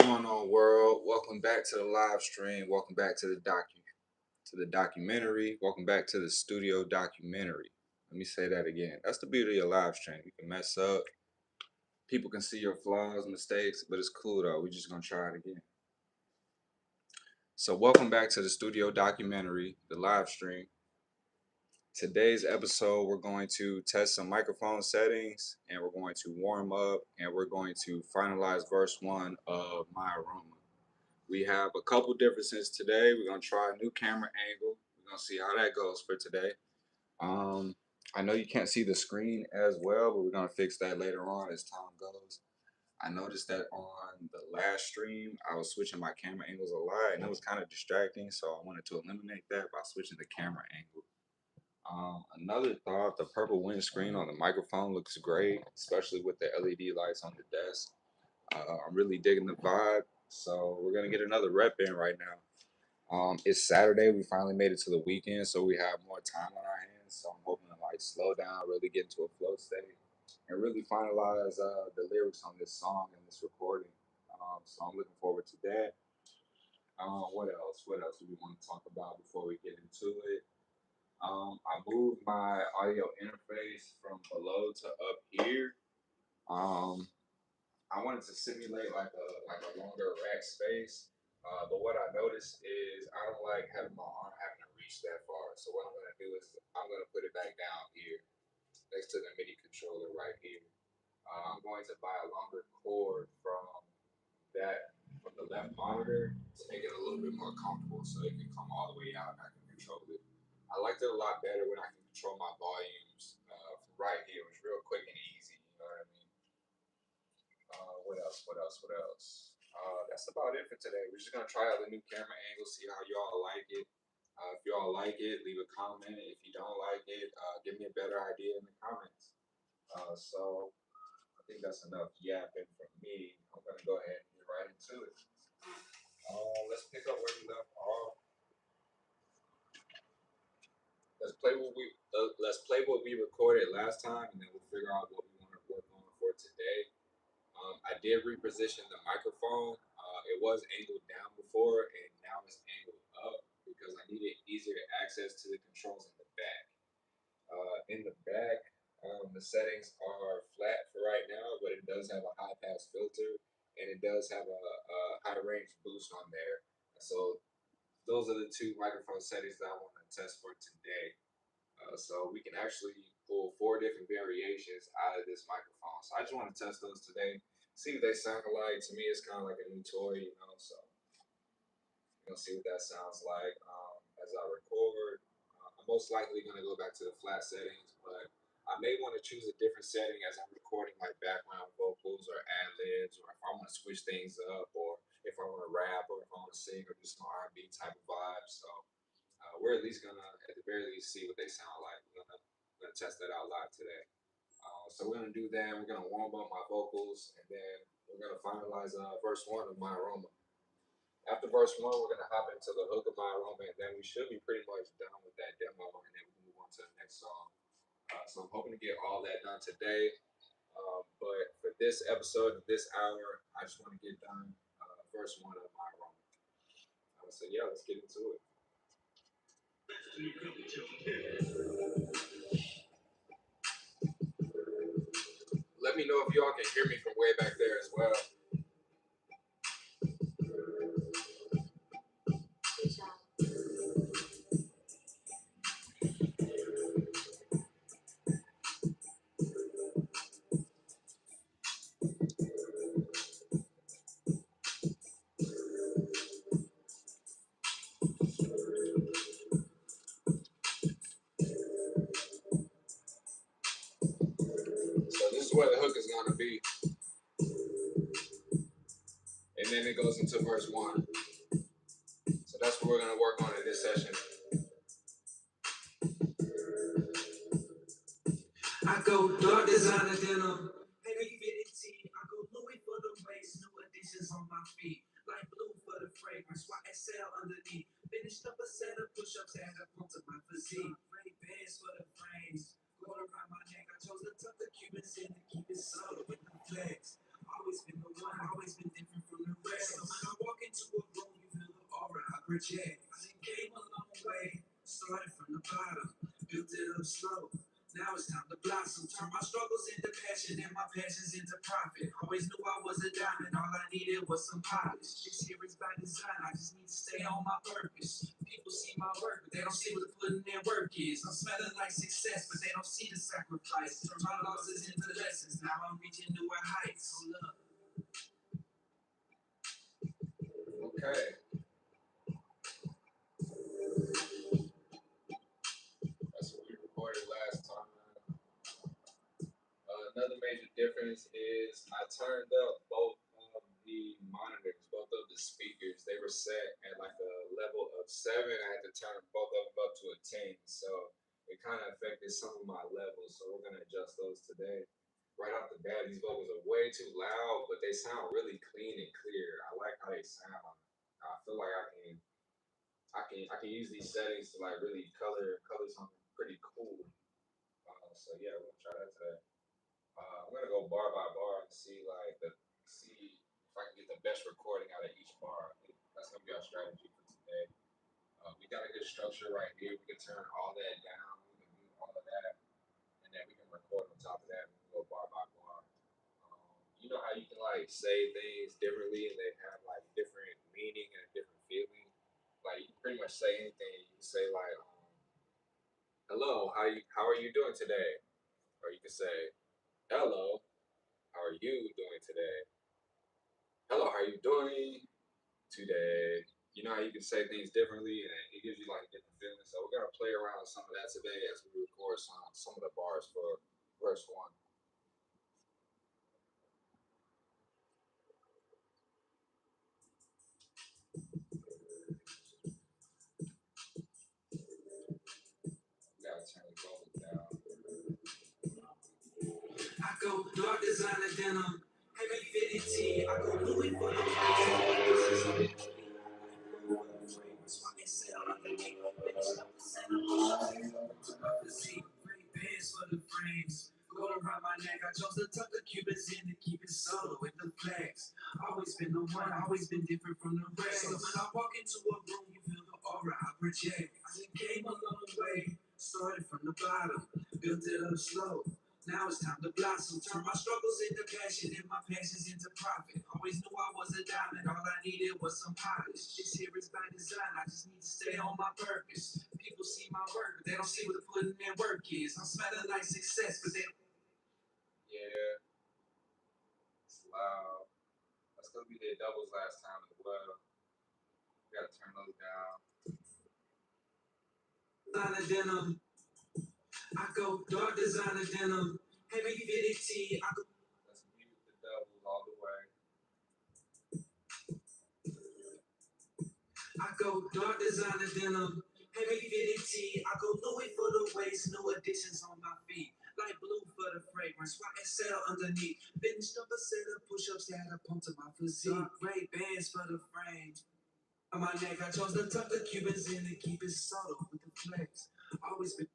going on, world? Welcome back to the live stream. Welcome back to the documentary. Welcome back to the studio documentary. Let me say that again. That's the beauty of live stream. You can mess up. People can see your flaws, mistakes, but it's cool though. We're just gonna try it again. So welcome back to the studio documentary, the live stream. Today's episode, we're going to test some microphone settings, and we're going to warm up, and we're going to finalize verse 1 of My Aroma. We have a couple differences today. We're gonna try a new camera angle. We're gonna see how that goes for today. I know you can't see the screen as well, but we're gonna fix that later on as time goes. I noticed that on the last stream, I was switching my camera angles a lot, and it was kind of distracting. So I wanted to eliminate that by switching the camera angle. Another thought: the purple windscreen on the microphone looks great, especially with the LED lights on the desk. I'm really digging the vibe. So we're gonna get another rep in right now. It's Saturday. We finally made it to the weekend, so we have more time on our hands. So I'm hoping to like slow down, really get into a flow state, and really finalize the lyrics on this song and this recording. So I'm looking forward to that. What else? What else do we want to talk about before we get into it? I moved my audio interface from below to up here. Um, I wanted to simulate like a longer rack space, but what I noticed is I don't like having my arm having to reach that far. So what I'm gonna do is I'm gonna put it back down here next to the MIDI controller right here. I'm going to buy a longer cord from the left monitor to make it a little bit more comfortable, so it can come all the way out and I can control it. I liked it a lot better when I can control my volumes from right here. It was real quick and easy. You know what I mean? What else? What else? What else? That's about it for today. We're just gonna try out the new camera angle, see how y'all like it. If y'all like it, leave a comment. If you don't like it, give me a better idea in the comments. So I think that's enough yapping from me. I'm gonna go ahead and get right into it. Let's pick up where we left off. Let's play what we recorded last time, and then we'll figure out what we want to work on for today. I did reposition the microphone. It was angled down before, and now it's angled up because I needed easier access to the controls in the back. In the back, the settings are flat for right now, but it does have a high pass filter, and it does have a high range boost on there. So those are the two microphone settings that I want to test for today. So we can actually pull 4 different variations out of this microphone. So I just want to test those today, see what they sound like. To me, it's kind of like a new toy, you know. So we're gonna see what that sounds like as I record. I'm most likely gonna go back to the flat settings, but I may want to choose a different setting as I'm recording like background vocals or ad libs, or if I want to switch things up, or if I want to rap, or if I want to sing, or do some R&B type of vibe. So we're at least gonna, at the very least, see what they sound like. We're gonna test that out live today. So we're gonna do that. We're gonna warm up my vocals, and then we're gonna finalize verse 1 of My Aroma. After verse 1, we're gonna hop into the hook of My Aroma, and then we should be pretty much done with that demo, and then we can move on to the next song. So I'm hoping to get all that done today. But for this episode, this hour, I just want to get done verse 1 of My Aroma. So yeah, let's get into it. Let me know if y'all can hear me from way back there as well. So this is where the hook is gonna be, and then it goes into verse 1. So that's what we're gonna work on in this session. I go dark designer denim, heavy fitted tee. I go Louis for the waist, new additions on my feet. Light blue for the fragrance, YSL underneath. Finished up a set of push-ups, add up onto my physique. Ray bands for the frames, gold around my neck. I chose to tuck the Cubans in to keep it subtle with the flex. Always been the one, always been different from the rest. So project. I done came a long way, started from the bottom, built it up slow. Now it's time to blossom. Turn my struggles into passion and my passions into profit. Always knew I was a diamond. All I needed was some polish. This here is by design. I just need to stay on my purpose. People see my work, but they don't see what the putting in work is. I'm smelling like success, but they don't see the sacrifice. Turn my losses into lessons. Now I'm reaching newer heights. Hold up. Okay. That's what we recorded last time. Another major difference is I turned up both of the monitors, both of the speakers. They were set at like a level of 7. I had to turn both of them up to a 10. So it kind of affected some of my levels. So we're going to adjust those today. Right off the bat, these vocals are way too loud, but they sound really clean and clear. I like how they sound. I feel like I can use these settings to like really color something pretty cool. So yeah, we're gonna try that today. I'm gonna go bar by bar and see if I can get the best recording out of each bar. I think that's gonna be our strategy for today. We got a good structure right here. We can turn all that down. We can mute all of that, and then we can record on top of that. And we go bar by bar. You know how you can like say things differently and they have like different meaning and a different feeling. Like you can pretty much say anything. You can say like, "Hello, how are you doing today?" Or you can say, "Hello, how are you doing today?" Hello, how are you doing today? You know how you can say things differently and it gives you like a different feeling. So we're gonna play around with some of that today as we record some of the bars for verse 1. We gotta turn the volume down. I go dark designer denim, heavy fitted tee. I go Louis for the place. Pants for the frames. Gold around my neck. I chose to tuck the Cubans in to keep it solo with the flags. Always been the one, always been different from the rest. So when I walk into a room, you feel the aura I project. I just came a long way, started from the bottom, built it up slow. Now it's time to blossom. Turn my struggles into passion and my passions into profit. Always knew I was a diamond. All I needed was some polish. This here is by design. I just need to stay on my purpose. People see my work, but they don't see what the putting in work is. I'm smelling like success, but they don't. Yeah, it's loud. That's because we did doubles last time as well. We gotta turn those down. Designer denim. I go dark designer denim. Heavy fitted tee. I go. Let's mute the doubles all the way. I go dark designer denim. Heavy fitted tee. I go Louis for the waist. New additions on my feet. Light blue for the fragrance. YSL underneath. Finished up a set of push-ups that I pumped to my physique. Ray bands for the frames. On my neck, I chose to tuck the Cubans in and keep it subtle with the flex. Always been.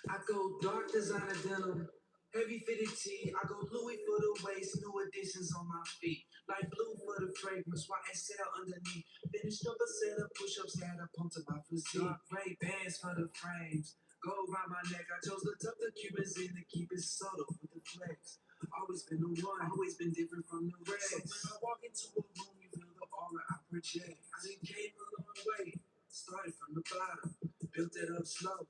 I go dark designer denim, heavy fitted tee. I go Louis for the waist, new additions on my feet. Light blue for the fragrance, YSL underneath. Finished up a set of push-ups that I pumped to my physique. Ray bands for the frames. Gold around my neck, I chose to tuck the Cubans in to keep it subtle with the flex. Always been the one, always been different from the rest. So when I walk into a room, you feel the aura I project. I done came a long way, started from the bottom, built it up slow.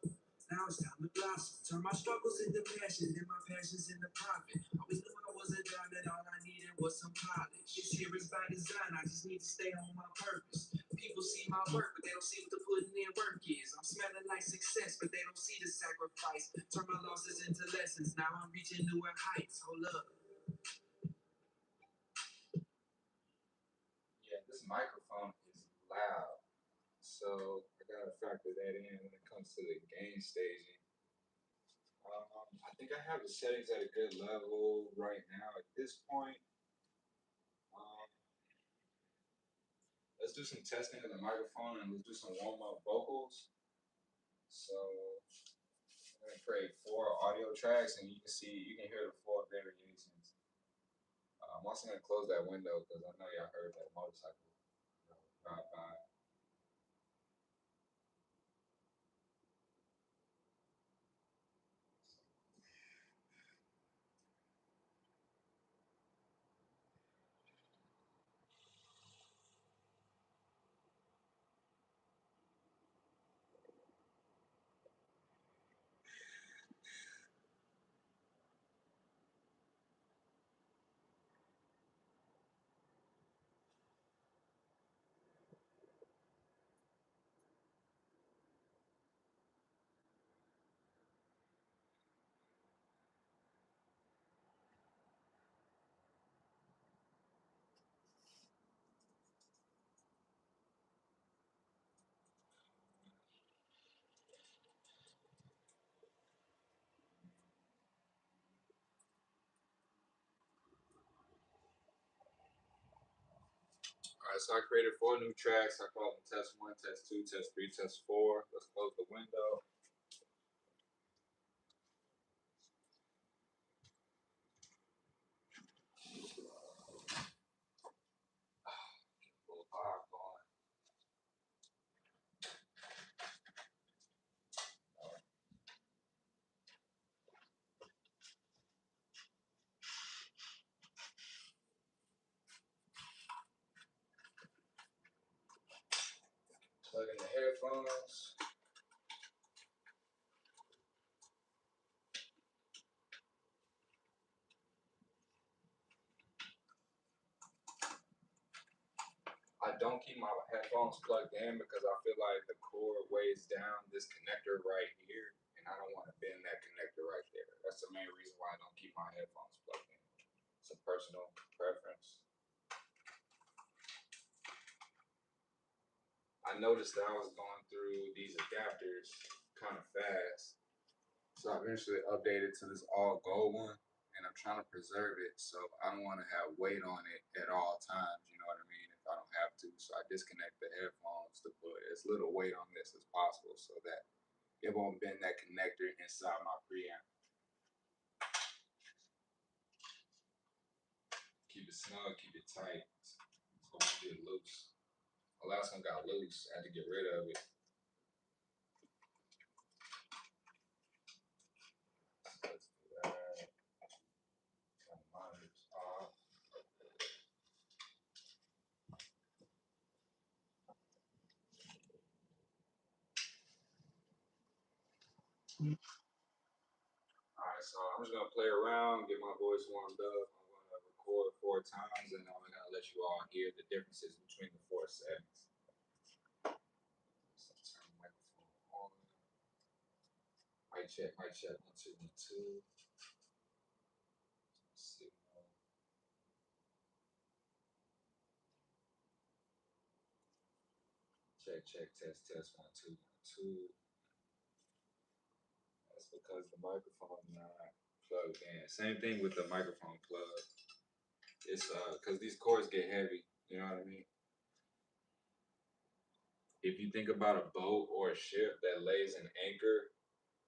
Now it's time to blossom. Turn my struggles into passion and my passions into profit. Always knew I was a diamond, all I needed was some polish. This here is by design, I just need to stay on my purpose. People see my work, but they don't see what the putting in work is. I'm smelling like success, but they don't see the sacrifice. Turn my losses into lessons, now I'm reaching newer heights. Hold up. Yeah, this microphone is loud. So I gotta factor that in when it comes to the gain staging. I think I have the settings at a good level right now at this point. Um, let's do some testing of the microphone and let's do some warm up vocals. So I'm gonna create 4 audio tracks and you can hear the 4 variations. I'm also gonna close that window because I know y'all heard that motorcycle. Drive by. All right, so I created 4 new tracks. I call them test 1, test 2, test 3, test 4. Let's close the window. Little vibe going. Plug in the headphones. I don't keep my headphones plugged in because I feel like the cord weighs down this connector right here, and I don't want to bend that connector right there. That's the main reason why I don't keep my headphones plugged in. It's a personal preference. I noticed that I was going through these adapters kind of fast, so I eventually updated to this all gold one, and I'm trying to preserve it, so I don't want to have weight on it at all times, you know what I mean, if I don't have to. So I disconnect the headphones to put as little weight on this as possible so that it won't bend that connector inside my preamp. Keep it snug, keep it tight, so it won't get loose. The last one got loose, I had to get rid of it. So let's do that. Turn the monitors off. Alright, so I'm just gonna play around, get my voice warmed up. I'm gonna record 4 times, and I'm gonna let you all hear the differences between the 4 settings. So turn the microphone on. Mic check, 1 2 1 2. Signal. Check, test, 1 2 1 2. That's because the microphone not plugged in. Same thing with the microphone plug. It's because these cords get heavy. You know what I mean? If you think about a boat or a ship that lays an anchor,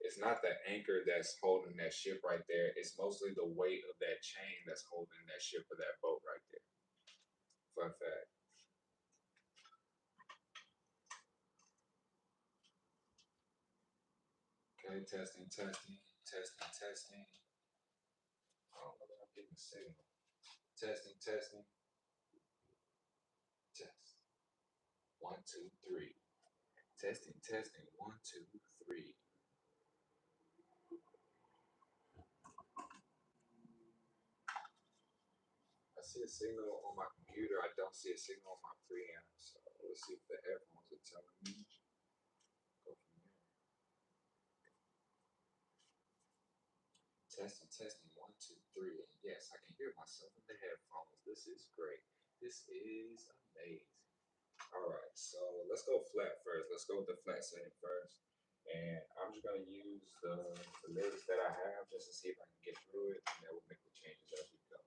it's not the anchor that's holding that ship right there. It's mostly the weight of that chain that's holding that ship or that boat right there. Fun fact. Okay, testing. I don't know that I'm getting a signal. Testing. Test. 1 2 3. Testing. 1 2 3. I see a signal on my computer. I don't see a signal on my preamp. So let's see if the headphones are telling me. Go from there. Testing. 1 2 3. And yes, I can hear myself in the headphones. This is great. This is amazing. All right, so let's go flat first. Let's go with the flat setting first. And I'm just going to use the lyrics that I have just to see if I can get through it, and then we'll make the changes as we go.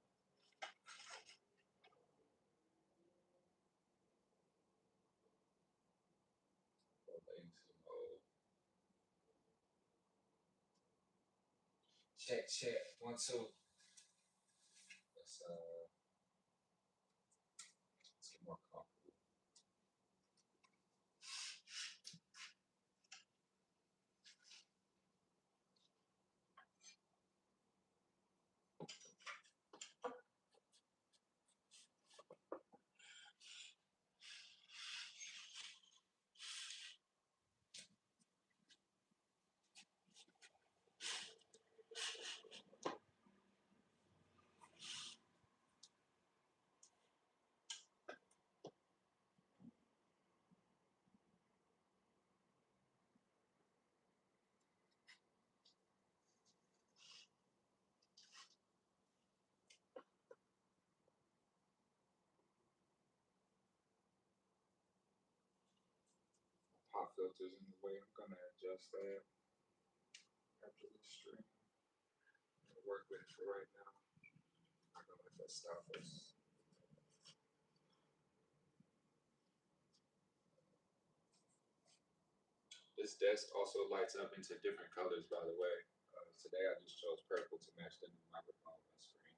Low latency mode. Check. 1 2. Let's get more comfortable. filters in the way. I'm gonna adjust that after this stream. I'm gonna work with it for right now. I'm gonna let that stop us. This desk also lights up into different colors, by the way. Today I just chose purple to match the new microphone on the screen.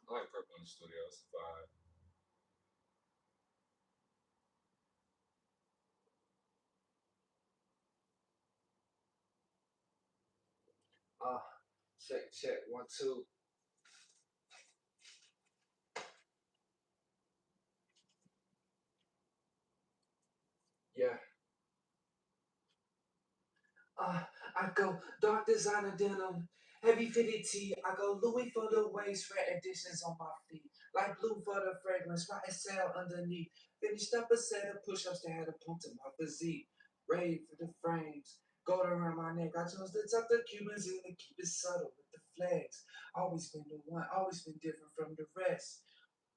I like purple in the studio, it's a vibe. Check, 1, 2. Yeah. I go dark designer denim, heavy fitted tee. I go Louis for the waist, red additions on my feet. Light blue for the fragrance, white SL underneath. Finished up a set of push-ups that had a pump to my physique. Rave for the frames, gold around my neck. I chose to tuck the Cubans in and keep it subtle with the flags. Always been the one, always been different from the rest.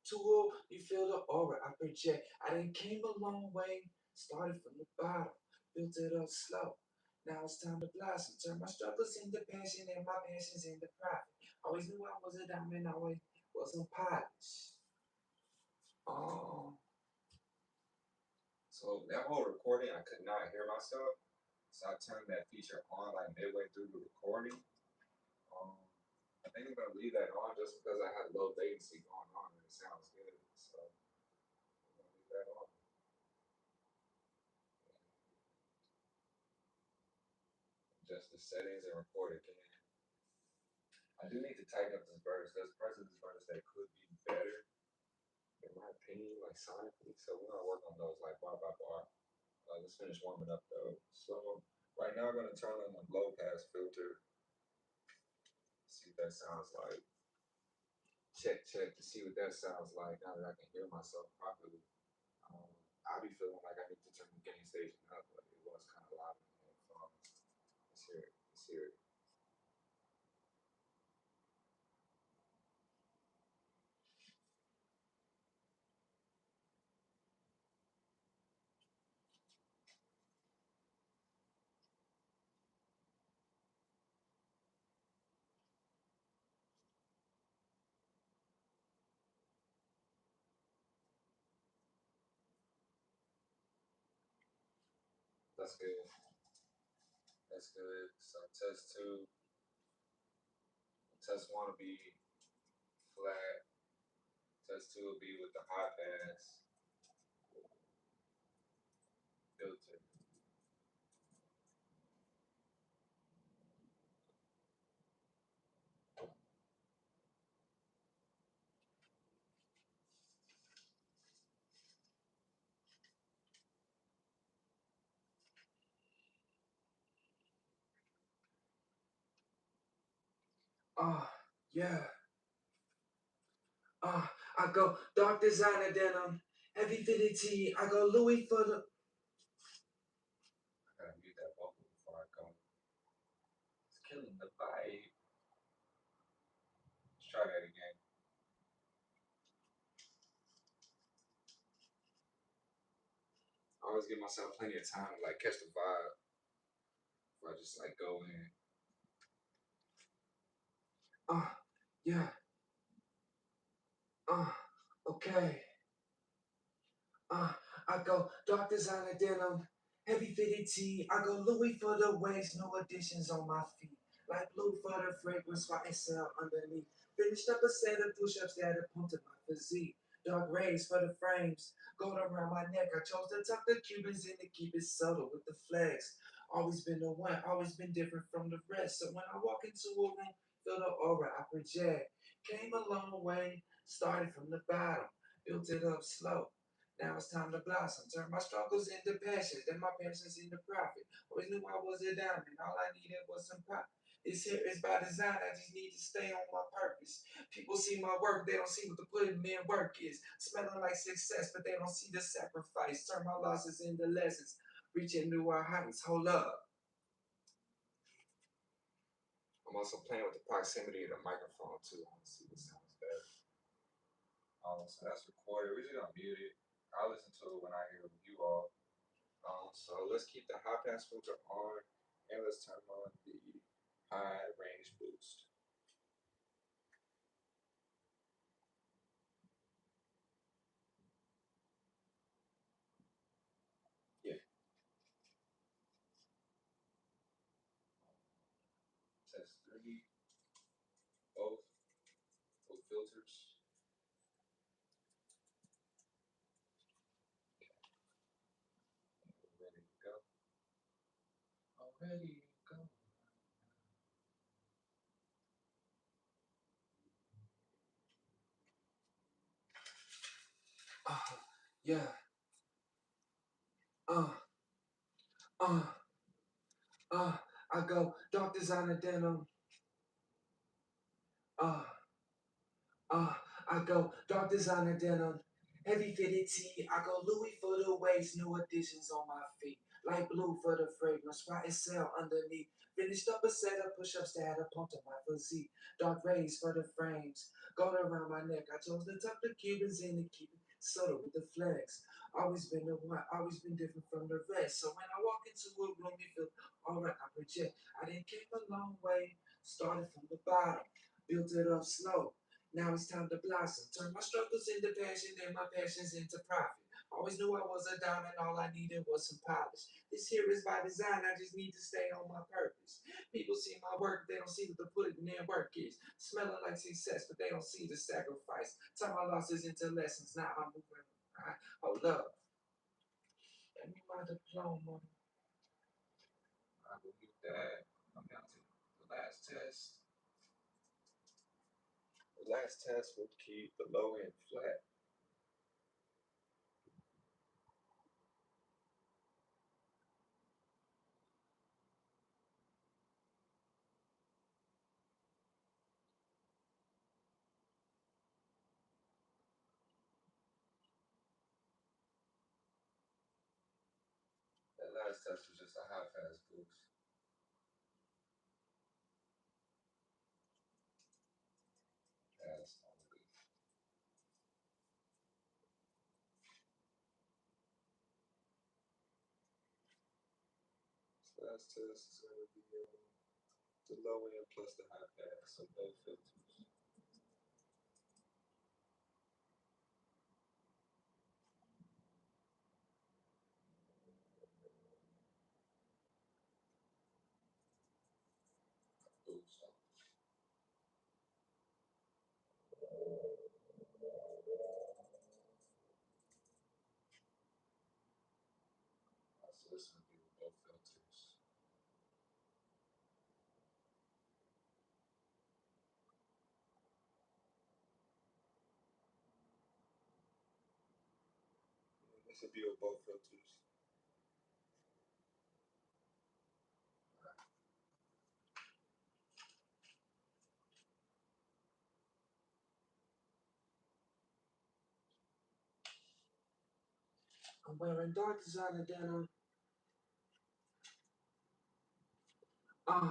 Tool, you feel the aura I project. I done came a long way, started from the bottom, built it up slow. Now it's time to blossom. Turn my struggles into passion and my passions into profit. Always knew I was a diamond, always wasn't polished. Um, so that whole recording, I could not hear myself. So I turned that feature on like midway through the recording. Um, I think I'm gonna leave that on just because I had low latency going on and it sounds good. So I'm gonna leave that on. Just the settings and record again. I do need to tighten up this verse. There's parts of this verse that could be better, in my opinion, like sonically. So we're gonna work on those like bar by bar. Let's finish warming up though. So right now I'm gonna turn on the low pass filter. See what that sounds like. Check to see what that sounds like now that I can hear myself properly. I be feeling like I need to turn the gain station up, but it was kind of loud in the headphones. Let's hear it. Let's hear it. That's good. That's good. So test 2. Test 1 will be flat. Test 2 will be with the high pass filter. Ah, yeah. I go dark designer denim, heavy fitted tee. I go Louis for the. I gotta mute that vocal before I go. It's killing the vibe. Let's try that again. I always give myself plenty of time to like catch the vibe before I just like go in. Yeah. Okay. Uh, I go dark designer denim, heavy fitted tee. I go Louis for the waist, no additions on my feet. Light blue for the fragrance, white SL underneath. Finished up a set of push-ups that had pumped my physique. Dark rays for the frames, gold around my neck. I chose to tuck the Cubans in to keep it subtle with the flags. Always been the one, always been different from the rest. So when I walk into a room, feel the aura I project. Came a long way, started from the bottom, built it up slow. Now it's time to blossom. Turn my struggles into passions, then my passions into profit. Always knew I was a diamond. All I needed was some pop. This here is by design. I just need to stay on my purpose. People see my work, they don't see what the putting in work is. Smelling like success, but they don't see the sacrifice. Turn my losses into lessons. Reaching new heights. Hold up. I'm also playing with the proximity of the microphone too. I want to see what sounds better. So that's recorded. We're just gonna mute it. I listen to it when I hear you all. So let's keep the high pass filter on, and let's turn on the high range boost. Yeah. Test three, both filters. We're ready to go. All ready to go. Yeah. Uh, uh, uh, I go dark designer denim. Uh, uh, I go dark designer denim. Heavy fitted tee. I go Louis for the waist. New additions on my feet. Light blue for the fragrance. White SL underneath. Finished up a set of push-ups to add a pump to my physique. Dark rays for the frames. Gold around my neck. I chose to tuck the Cubans in and keep it subtle with the flex. Always been the one. Always been different from the rest. So when I walk into a room, you feel alright. I project. I didn't came a long way. Started from the bottom. Built it up slow. Now it's time to blossom. Turn my struggles into passion and my passions into profit. Always knew I was a diamond, all I needed was some polish. This here is by design, I just need to stay on my purpose. People see my work, they don't see what the put in their work is. Smelling like success, but they don't see the sacrifice. Turn my losses into lessons, now I'm moving. Hold up. Let me my diploma. I believe that I'm down to the last test. The last test will keep the low end flat. That last test was just a high pass boost. Pass only. So last test is going to be the low end plus the high pass, so both filters. Boost. So this would be with both filters. This would be with both filters. I'm wearing dark designer denim. Uh,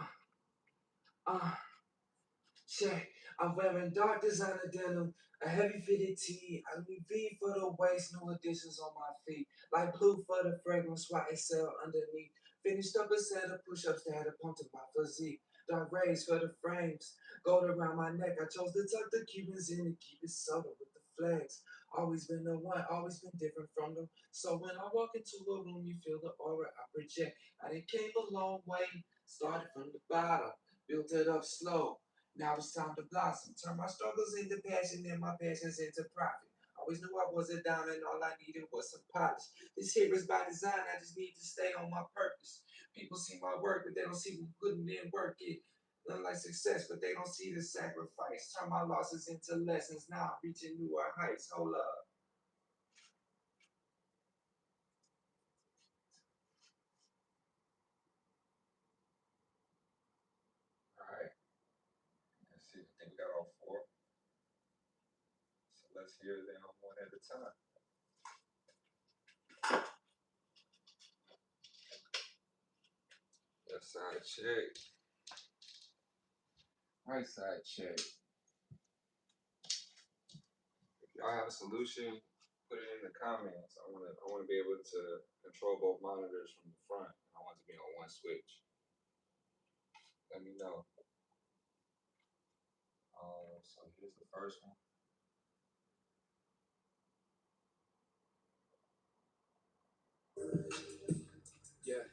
uh, check. I'm wearing dark designer denim, a heavy fitted tee, a Louis V for the waist, new additions on my feet. Light blue for the fragrance, white SL underneath. Finished up a set of push-ups that had a pump to my physique. Dark rays for the frames, gold around my neck. I chose to tuck the Cubans in and keep it subtle with the flags. Always been the one, always been different from them. So when I walk into a room, you feel the aura I project. I done came a long way, started from the bottom, built it up slow. Now it's time to blossom. Turn my struggles into passion and my passions into profit. Always knew I was a diamond, all I needed was some polish. This here is by design, I just need to stay on my purpose. People see my work, but they don't see what putting in work it. Nothing like success, but they don't see the sacrifice. Turn my losses into lessons, now I'm reaching newer heights. Hold up. Alright, let's see. I think we got all four. So let's hear them one at a time. Left side check. Right side check. If y'all have a solution, Put it in the comments. I wanna be able to control both monitors from the front. I want it to be on one switch. Let me know. So here's the first one. Yeah.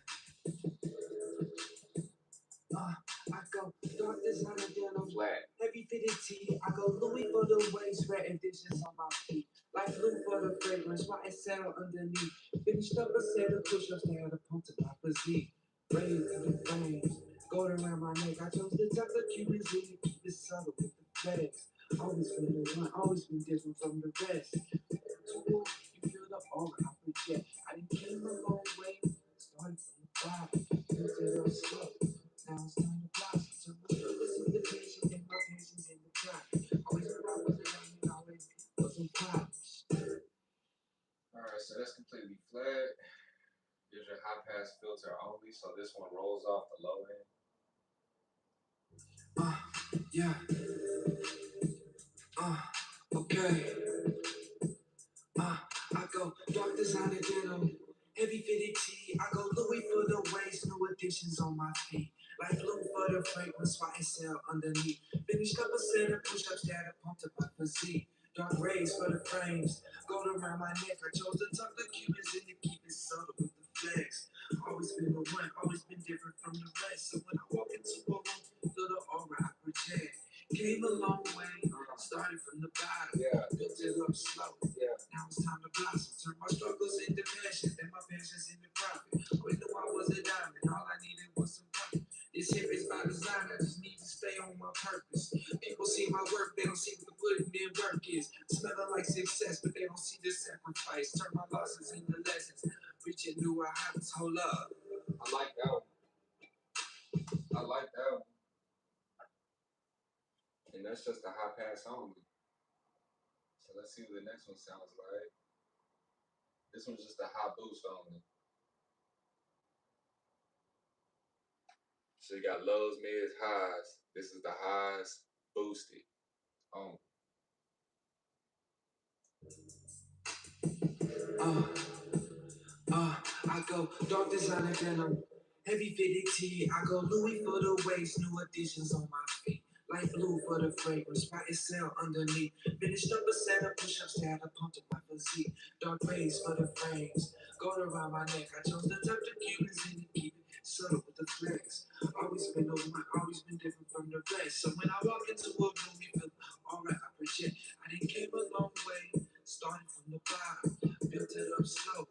I go dark designer denim, Flat. heavy fitted tee. I go Louis for the waist, red additions on my feet. Like blue for the fragrance, YSL underneath. Finished up a set of push-ups that had a pump to my physique. Raised in the frames, gold around my neck. I chose to tuck the Cubans in to keep it subtle with the flex. Always been the one, always been different from the rest. You feel the aura I project. I done came a long way, started from the bottom, built it up slow. Now it's time to blossom. So my struggles in the patient and my patience in the clock. Always when I was around and always wasn't polished. Alright, so that's completely flat. Here's your high pass filter only, so this one rolls off the low end. Yeah. Okay. I go dark designer denim, heavy fitted tee. I go Louis for the waist, new additions on my feet. Like blue for the fragrance, YSL underneath. Finished up a set of push-ups that I pumped up my physique. Dark rays for the frames, gold around my neck. I chose to tuck the Cubans in to keep it subtle with the flex. Always been the one, always been different from the rest. So when I walk into a room, feel the aura I project. Came a long way, started from the bottom, built it up slow. Now it's time to blossom. Turn my struggles into passion, and my passions into profit. Always knew I was a diamond, all I needed was some profit. This here is by design, I just need to stay on my purpose. People see my work, they don't see what the putting in work is. Smelling like success, but they don't see the sacrifice. Turn my losses into lessons, reaching new heights. Hold up. I like that one. I like that one. And that's just a high pass only. So let's see what the next one sounds like. This one's just a high boost only. So you got lows, mids, highs. This is the highs boosted. I go dark designer denim, heavy fitted tee. I go Louis for the waist, new additions on my feet. Light blue for the fragrance, YSL underneath. Finished up a set of push-ups that I pumped up my physique. Dark rays for the frames, gold around my neck. I chose to tuck the Cubans in to keep it subtle with the flex. Always been the one, always been different from the rest. So when I walk into a room, you feel alright, I project. I didn't came a long way, started from the bottom, built it up slow.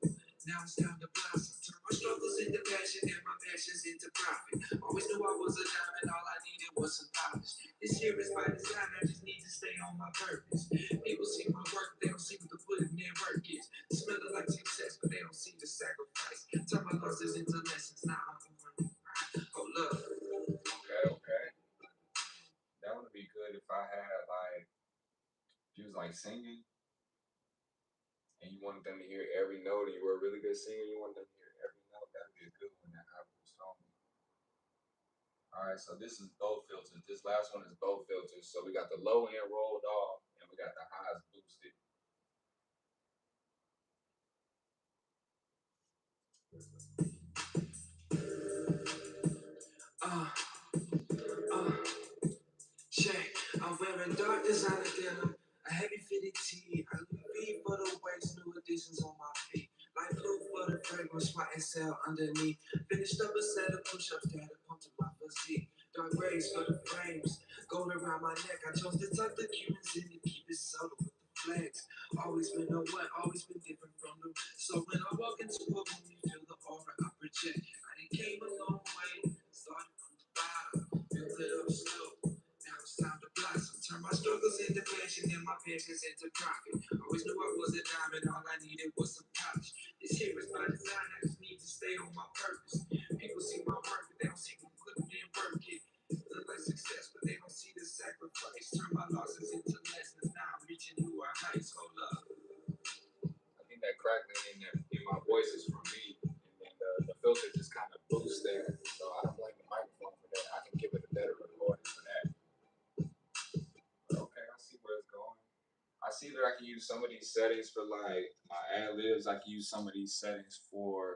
Now it's time to blossom. Turn my struggles into passion and my passions into profit. Always knew I was a diamond, all I needed was some polish. This here is by design, I just need to stay on my purpose. People see my work, they don't see what the putting in work is. Smelling like success, but they don't see the sacrifice. Turn my losses into lessons, now I'm on. Hold up. Okay. That would be good if I had like, if you was like singing and you wanted them to hear every note and you were a really good singer, you wanted them to hear every note, that'd be a good one, that high boost only. Alright, so this is both filters. This last one is both filters. So we got the low end rolled off and we got the highs boosted. Check. I'm wearing dark designer denim, a heavy fitted tee. I leave for the waist, new additions on my feet. Light blue for the fragrance, YSL underneath. Finished up a set of push-ups that had pumped in my physique. Dark rays for the frames, gold around my neck. I chose to tuck the Cubans in to keep it subtle with the flex. Always been the one, always been different from the. So when I walk into a room, you feel the aura I project. I done came a long way, started from the bottom, built it up slow. Now it's time to blossom. Turn my struggles into passion and my passions into profit. Always knew I was a diamond, all I needed was some polish. This here is my design, I just need to stay on my purpose. People see my work, but they don't see me putting in work. It look like success, but they don't see the sacrifice. Turn my losses into lessons, now I'm reaching new heights. Hold up. I think that crackling in my voice is from me. And then the filter just kind of boosts there. So I don't blame the microphone for that. I can give it a better recording for that. But okay, I see where it's going. I see that I can use some of these settings for like my ad libs. I can use some of these settings for